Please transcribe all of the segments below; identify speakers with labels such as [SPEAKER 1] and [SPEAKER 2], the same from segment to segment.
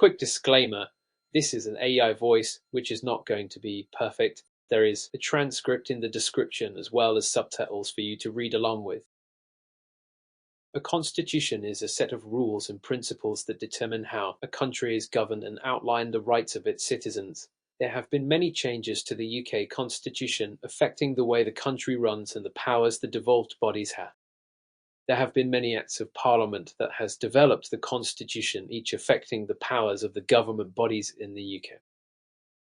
[SPEAKER 1] Quick disclaimer, this is an AI voice, which is not going to be perfect. There is a transcript in the description as well as subtitles for you to read along with. A constitution is a set of rules and principles that determine how a country is governed and outline the rights of its citizens. There have been many changes to the UK constitution affecting the way the country runs and the powers the devolved bodies have. There have been many acts of parliament that has developed the constitution, each affecting the powers of the government bodies in the UK.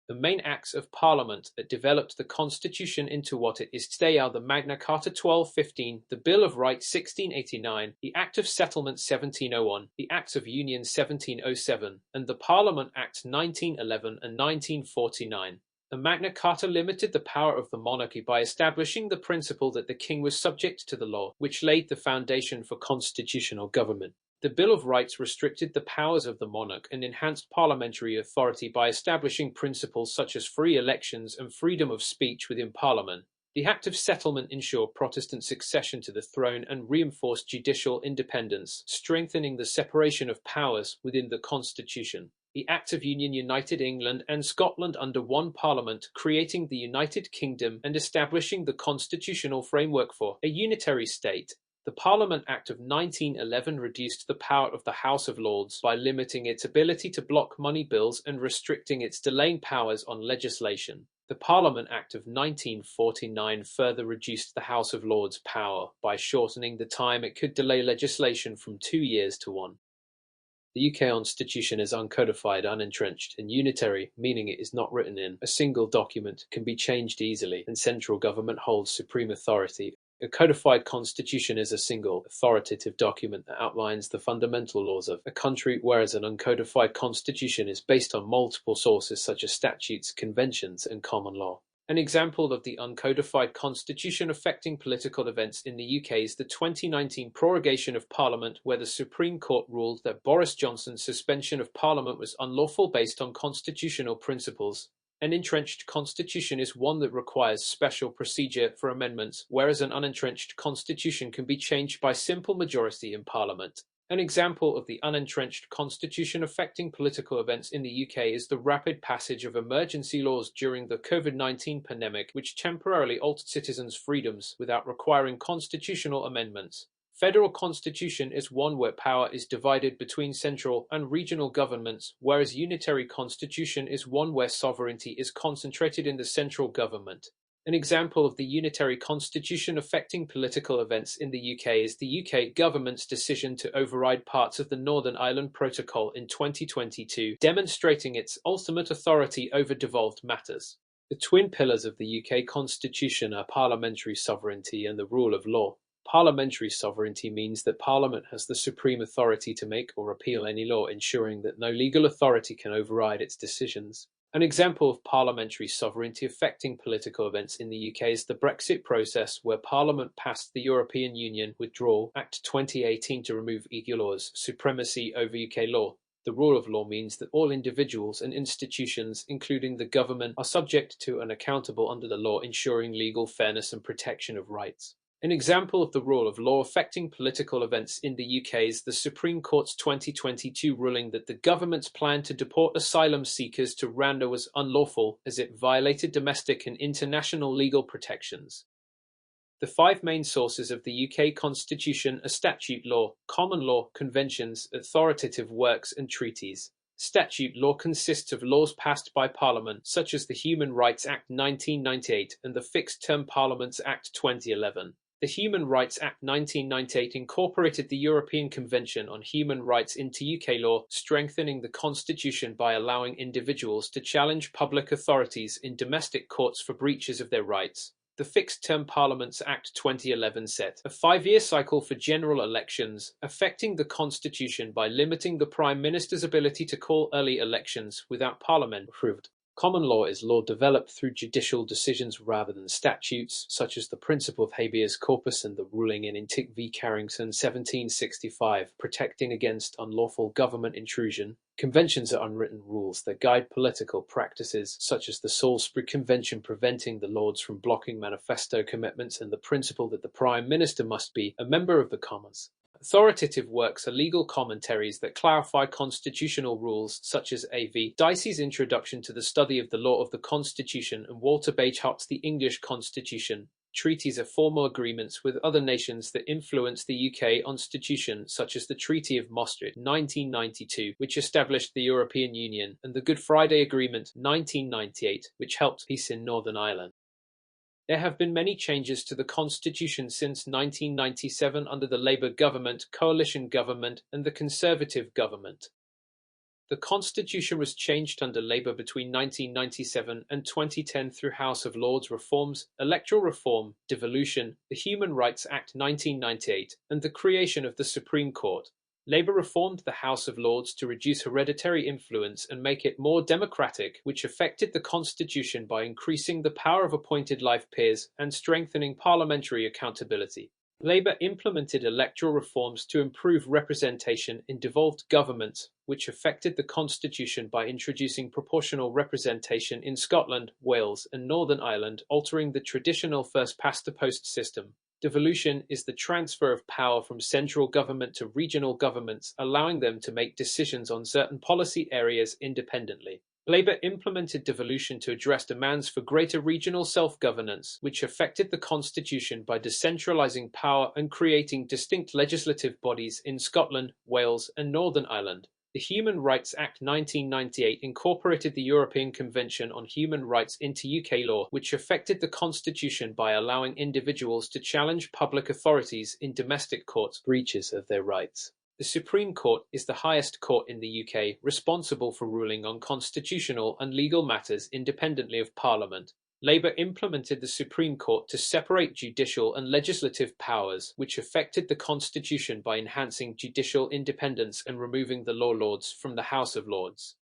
[SPEAKER 1] The main acts of parliament that developed the constitution into what it is today are the Magna Carta 1215, the Bill of Rights 1689, the Act of Settlement 1701, the Acts of Union 1707, and the Parliament Act 1911 and 1949. The Magna Carta limited the power of the monarchy by establishing the principle that the king was subject to the law, which laid the foundation for constitutional government. The Bill of Rights restricted the powers of the monarch and enhanced parliamentary authority by establishing principles such as free elections and freedom of speech within Parliament. The Act of Settlement ensured Protestant succession to the throne and reinforced judicial independence, strengthening the separation of powers within the Constitution. The Act of Union united England and Scotland under one parliament, creating the United Kingdom and establishing the constitutional framework for a unitary state. The Parliament Act of 1911 reduced the power of the House of Lords by limiting its ability to block money bills and restricting its delaying powers on legislation. The Parliament Act of 1949 further reduced the House of Lords' power by shortening the time it could delay legislation from 2 years to 1. The UK Constitution is uncodified, unentrenched, and unitary, meaning it is not written in a single document, can be changed easily, and central government holds supreme authority. A codified constitution is a single, authoritative document that outlines the fundamental laws of a country, whereas an uncodified constitution is based on multiple sources such as statutes, conventions, and common law. An example of the uncodified constitution affecting political events in the UK is the 2019 prorogation of Parliament, where the Supreme Court ruled that Boris Johnson's suspension of Parliament was unlawful based on constitutional principles. An entrenched constitution is one that requires special procedure for amendments, whereas an unentrenched constitution can be changed by simple majority in Parliament. An example of the unentrenched constitution affecting political events in the UK is the rapid passage of emergency laws during the COVID-19 pandemic, which temporarily altered citizens' freedoms without requiring constitutional amendments. Federal constitution is one where power is divided between central and regional governments, whereas unitary constitution is one where sovereignty is concentrated in the central government. An example of the unitary constitution affecting political events in the UK is the UK government's decision to override parts of the Northern Ireland Protocol in 2022, demonstrating its ultimate authority over devolved matters. The twin pillars of the UK constitution are parliamentary sovereignty and the rule of law. Parliamentary sovereignty means that Parliament has the supreme authority to make or repeal any law, ensuring that no legal authority can override its decisions. An example of parliamentary sovereignty affecting political events in the UK is the Brexit process, where Parliament passed the European Union Withdrawal Act 2018 to remove EU law's supremacy over UK law. The rule of law means that all individuals and institutions, including the government, are subject to and accountable under the law, ensuring legal fairness and protection of rights. An example of the rule of law affecting political events in the UK is the Supreme Court's 2022 ruling that the government's plan to deport asylum seekers to Rwanda was unlawful, as it violated domestic and international legal protections. The 5 main sources of the UK Constitution are statute law, common law, conventions, authoritative works, and treaties. Statute law consists of laws passed by Parliament, such as the Human Rights Act 1998 and the Fixed Term Parliaments Act 2011. The Human Rights Act 1998 incorporated the European Convention on Human Rights into UK law, strengthening the Constitution by allowing individuals to challenge public authorities in domestic courts for breaches of their rights. The Fixed Term Parliaments Act 2011 set a 5-year cycle for general elections, affecting the Constitution by limiting the Prime Minister's ability to call early elections without Parliament approved. Common law is law developed through judicial decisions rather than statutes, such as the principle of habeas corpus and the ruling in Intick v. Carrington 1765, protecting against unlawful government intrusion. Conventions are unwritten rules that guide political practices, such as the Salisbury Convention preventing the Lords from blocking manifesto commitments and the principle that the Prime Minister must be a member of the Commons. Authoritative works are legal commentaries that clarify constitutional rules, such as A.V. Dicey's Introduction to the Study of the Law of the Constitution and Walter Bagehot's The English Constitution. Treaties are formal agreements with other nations that influence the UK constitution, such as the Treaty of Maastricht 1992, which established the European Union, and the Good Friday Agreement 1998, which helped peace in Northern Ireland. There have been many changes to the constitution since 1997 under the Labour government, coalition government, and the Conservative government. The constitution was changed under Labour between 1997 and 2010 through House of Lords reforms, electoral reform, devolution, the Human Rights Act 1998, and the creation of the Supreme Court. Labour reformed the House of Lords to reduce hereditary influence and make it more democratic, which affected the constitution by increasing the power of appointed life peers and strengthening parliamentary accountability. Labour implemented electoral reforms to improve representation in devolved governments, which affected the constitution by introducing proportional representation in Scotland, Wales, and Northern Ireland, altering the traditional first-past-the-post system. Devolution is the transfer of power from central government to regional governments, allowing them to make decisions on certain policy areas independently. Labour implemented devolution to address demands for greater regional self-governance, which affected the constitution by decentralising power and creating distinct legislative bodies in Scotland, Wales, and Northern Ireland. The Human Rights Act 1998 incorporated the European Convention on Human Rights into UK law, which affected the constitution by allowing individuals to challenge public authorities in domestic courts breaches of their rights. The Supreme Court is the highest court in the UK, responsible for ruling on constitutional and legal matters independently of Parliament. Labour implemented the Supreme Court to separate judicial and legislative powers, which affected the constitution by enhancing judicial independence and removing the Law Lords from the House of Lords.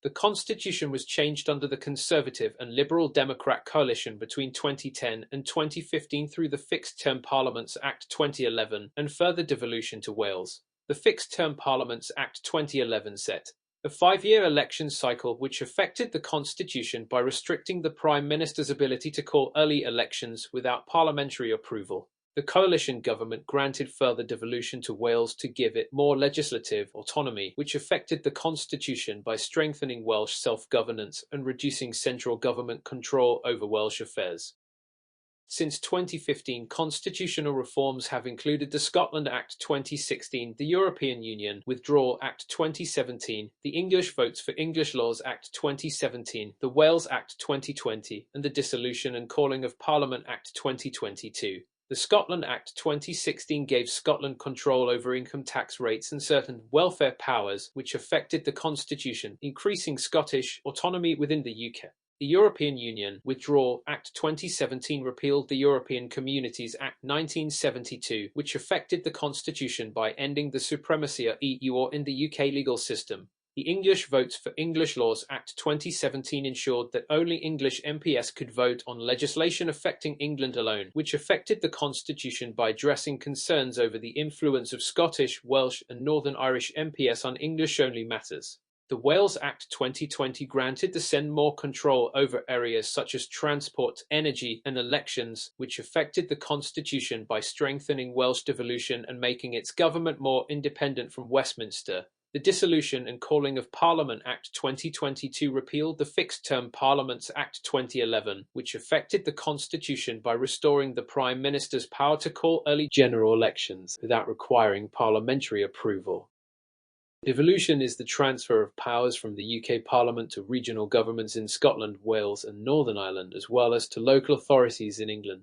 [SPEAKER 1] The constitution was changed under the Conservative and Liberal Democrat coalition between 2010 and 2015 through the Fixed Term Parliaments Act 2011 and further devolution to Wales. The Fixed Term Parliaments Act 2011 set a 5-year election cycle which affected the constitution by restricting the Prime Minister's ability to call early elections without parliamentary approval. The coalition government granted further devolution to Wales to give it more legislative autonomy, which affected the constitution by strengthening Welsh self-governance and reducing central government control over Welsh affairs. Since 2015, constitutional reforms have included the Scotland Act 2016, the European Union Withdrawal Act 2017, the English Votes for English Laws Act 2017, the Wales Act 2020, and the Dissolution and Calling of Parliament Act 2022. The Scotland Act 2016 gave Scotland control over income tax rates and certain welfare powers, which affected the constitution, increasing Scottish autonomy within the UK. The European Union Withdrawal Act 2017 repealed the European Communities Act 1972, which affected the constitution by ending the supremacy of EU or in the UK legal system. The English Votes for English Laws Act 2017 ensured that only English MPs could vote on legislation affecting England alone, which affected the constitution by addressing concerns over the influence of Scottish, Welsh, and Northern Irish MPs on English-only matters. The Wales Act 2020 granted the Sen more control over areas such as transport, energy, and elections, which affected the constitution by strengthening Welsh devolution and making its government more independent from Westminster. The Dissolution and Calling of Parliament Act 2022 repealed the Fixed Term Parliaments Act 2011, which affected the constitution by restoring the Prime Minister's power to call early general elections without requiring parliamentary approval. Devolution is the transfer of powers from the UK Parliament to regional governments in Scotland, Wales, and Northern Ireland, as well as to local authorities in England.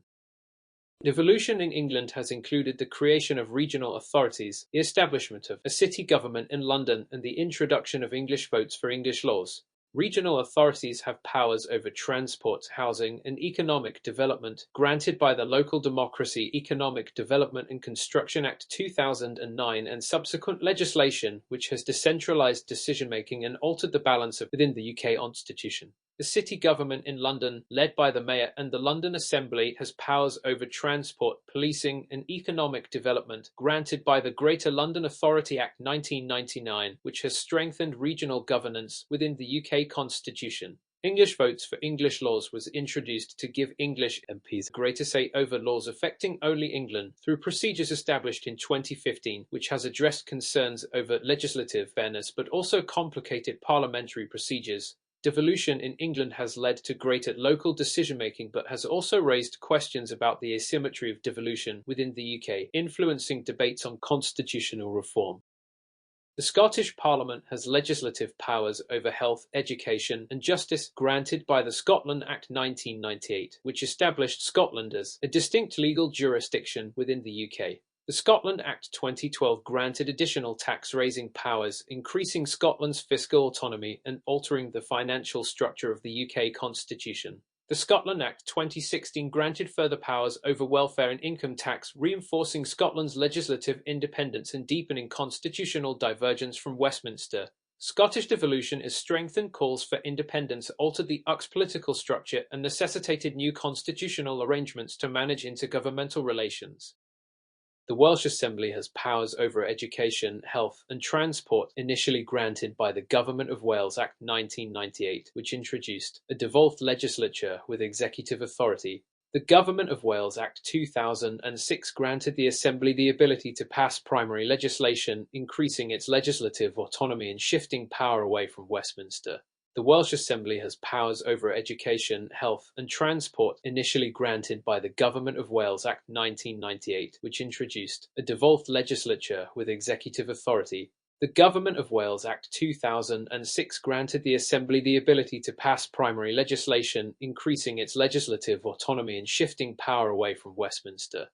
[SPEAKER 1] Devolution in England has included the creation of regional authorities, the establishment of a city government in London, and the introduction of English votes for English laws. Regional authorities have powers over transport, housing, and economic development, granted by the Local Democracy, Economic Development and Construction Act 2009 and subsequent legislation, which has decentralised decision-making and altered the balance within the UK constitution. The city government in London, led by the Mayor and the London Assembly, has powers over transport, policing and economic development, granted by the Greater London Authority Act 1999, which has strengthened regional governance within the UK Constitution. English votes for English laws was introduced to give English MPs greater say over laws affecting only England through procedures established in 2015, which has addressed concerns over legislative fairness but also complicated parliamentary procedures. Devolution in England has led to greater local decision-making but has also raised questions about the asymmetry of devolution within the UK, influencing debates on constitutional reform. The Scottish Parliament has legislative powers over health, education and justice granted by the Scotland Act 1998, which established Scotland as a distinct legal jurisdiction within the UK. The Scotland Act 2012 granted additional tax-raising powers, increasing Scotland's fiscal autonomy and altering the financial structure of the UK constitution. The Scotland Act 2016 granted further powers over welfare and income tax, reinforcing Scotland's legislative independence and deepening constitutional divergence from Westminster. Scottish devolution has strengthened calls for independence, altered the UK's political structure, and necessitated new constitutional arrangements to manage intergovernmental relations. The Welsh Assembly has powers over education, health and transport, initially granted by the Government of Wales Act 1998, which introduced a devolved legislature with executive authority. The Government of Wales Act 2006 granted the Assembly the ability to pass primary legislation, increasing its legislative autonomy and shifting power away from Westminster. The Welsh Assembly has powers over education, health and transport, initially granted by the Government of Wales Act 1998, which introduced a devolved legislature with executive authority. The Government of Wales Act 2006 granted the Assembly the ability to pass primary legislation, increasing its legislative autonomy and shifting power away from Westminster.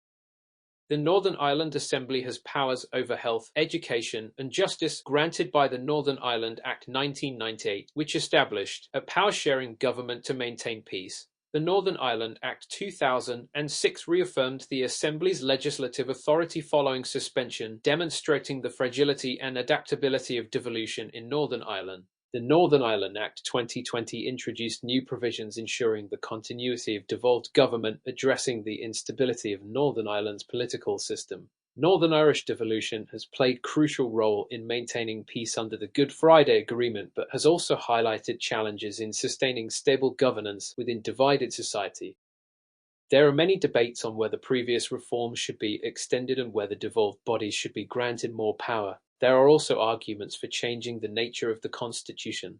[SPEAKER 1] The Northern Ireland Assembly has powers over health, education and justice granted by the Northern Ireland Act 1998, which established a power-sharing government to maintain peace. The Northern Ireland Act 2006 reaffirmed the Assembly's legislative authority following suspension, demonstrating the fragility and adaptability of devolution in Northern Ireland. The Northern Ireland Act 2020 introduced new provisions ensuring the continuity of devolved government, addressing the instability of Northern Ireland's political system. Northern Irish devolution has played a crucial role in maintaining peace under the Good Friday Agreement, but has also highlighted challenges in sustaining stable governance within divided society. There are many debates on whether previous reforms should be extended and whether devolved bodies should be granted more power. There are also arguments for changing the nature of the Constitution.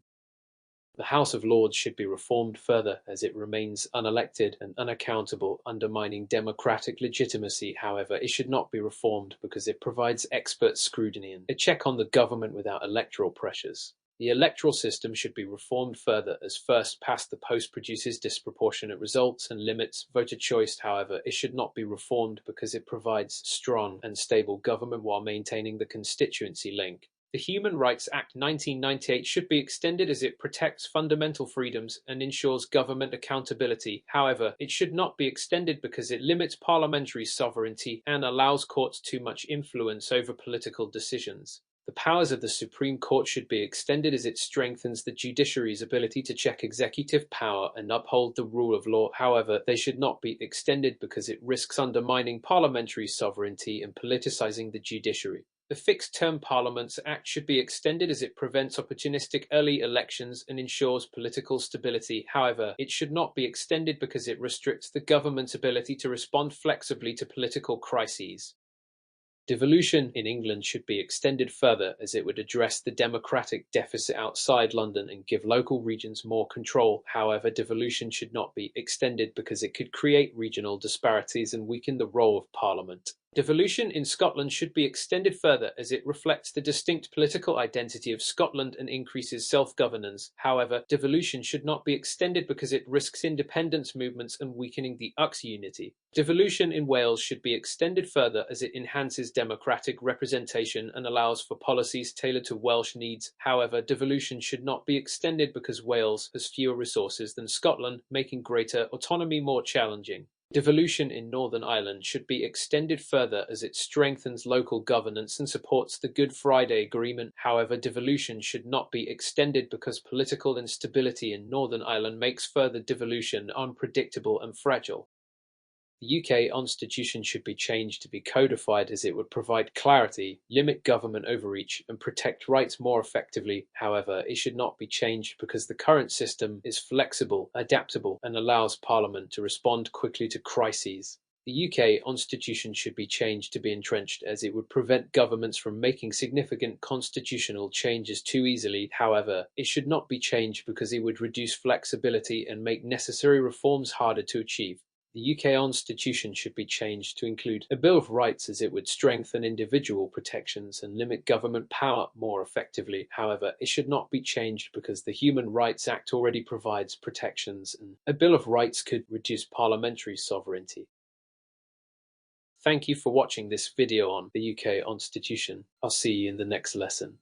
[SPEAKER 1] The House of Lords should be reformed further as it remains unelected and unaccountable, undermining democratic legitimacy. However, it should not be reformed because it provides expert scrutiny and a check on the government without electoral pressures. The electoral system should be reformed further as first past the post produces disproportionate results and limits voter choice. However, it should not be reformed because it provides strong and stable government while maintaining the constituency link. The Human Rights Act 1998 should be extended as it protects fundamental freedoms and ensures government accountability. However, it should not be extended because it limits parliamentary sovereignty and allows courts too much influence over political decisions. The powers of the Supreme Court should be extended as it strengthens the judiciary's ability to check executive power and uphold the rule of law. However, they should not be extended because it risks undermining parliamentary sovereignty and politicizing the judiciary. The Fixed-Term Parliaments Act should be extended as it prevents opportunistic early elections and ensures political stability. However, it should not be extended because it restricts the government's ability to respond flexibly to political crises. Devolution in England should be extended further as it would address the democratic deficit outside London and give local regions more control. However, devolution should not be extended because it could create regional disparities and weaken the role of Parliament. Devolution in Scotland should be extended further as it reflects the distinct political identity of Scotland and increases self-governance. However, devolution should not be extended because it risks independence movements and weakening the UK's unity. Devolution in Wales should be extended further as it enhances democratic representation and allows for policies tailored to Welsh needs. However, devolution should not be extended because Wales has fewer resources than Scotland, making greater autonomy more challenging. Devolution in Northern Ireland should be extended further as it strengthens local governance and supports the Good Friday Agreement. However, devolution should not be extended because political instability in Northern Ireland makes further devolution unpredictable and fragile. The UK Constitution should be changed to be codified as it would provide clarity, limit government overreach, and protect rights more effectively. However, it should not be changed because the current system is flexible, adaptable, and allows Parliament to respond quickly to crises. The UK Constitution should be changed to be entrenched as it would prevent governments from making significant constitutional changes too easily. However, it should not be changed because it would reduce flexibility and make necessary reforms harder to achieve. The UK Constitution should be changed to include a Bill of Rights as it would strengthen individual protections and limit government power more effectively. However, it should not be changed because the Human Rights Act already provides protections and a Bill of Rights could reduce parliamentary sovereignty. Thank you for watching this video on the UK Constitution. I'll see you in the next lesson.